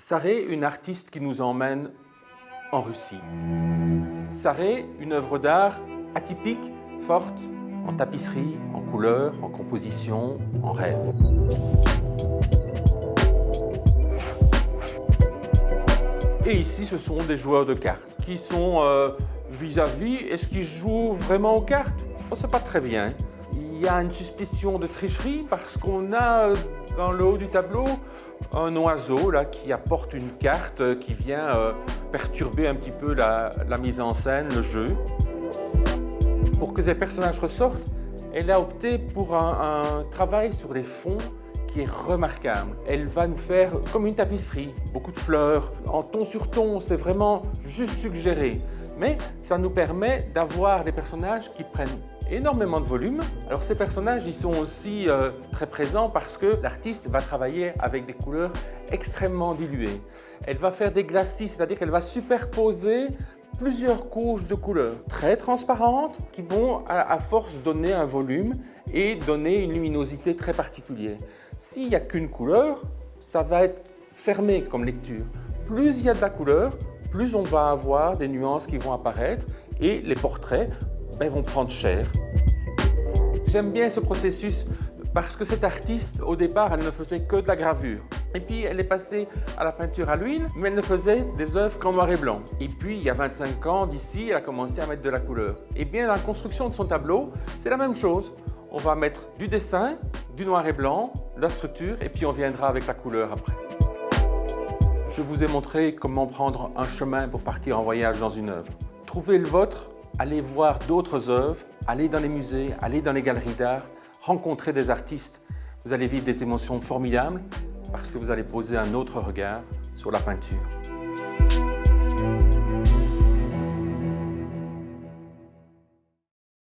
Sarré, une artiste qui nous emmène en Russie. Sarré, une œuvre d'art atypique, forte, en tapisserie, en couleurs, en composition, en rêve. Et ici, ce sont des joueurs de cartes qui sont vis-à-vis. Est-ce qu'ils jouent vraiment aux cartes? On ne sait pas très bien. Il y a une suspicion de tricherie parce qu'on a dans le haut du tableau un oiseau là, qui apporte une carte qui vient perturber un petit peu la mise en scène, le jeu. Pour que ces personnages ressortent, elle a opté pour un travail sur les fonds qui est remarquable. Elle va nous faire comme une tapisserie, beaucoup de fleurs, en ton sur ton, c'est vraiment juste suggéré. Mais ça nous permet d'avoir des personnages qui prennent énormément de volume. Alors ces personnages, ils sont aussi très présents parce que l'artiste va travailler avec des couleurs extrêmement diluées. Elle va faire des glacis, c'est-à-dire qu'elle va superposer plusieurs couches de couleurs très transparentes qui vont à force donner un volume et donner une luminosité très particulière. S'il n'y a qu'une couleur, ça va être fermé comme lecture. Plus il y a de la couleur, plus on va avoir des nuances qui vont apparaître et les portraits vont prendre cher. J'aime bien ce processus parce que cette artiste, au départ, elle ne faisait que de la gravure. Et puis, elle est passée à la peinture à l'huile, mais elle ne faisait des œuvres qu'en noir et blanc. Et puis, il y a 25 ans, d'ici, elle a commencé à mettre de la couleur. Et bien, dans la construction de son tableau, c'est la même chose. On va mettre du dessin, du noir et blanc, de la structure, et puis on viendra avec la couleur après. Je vous ai montré comment prendre un chemin pour partir en voyage dans une œuvre. Trouvez le vôtre, allez voir d'autres œuvres, allez dans les musées, allez dans les galeries d'art, rencontrez des artistes. Vous allez vivre des émotions formidables parce que vous allez poser un autre regard sur la peinture.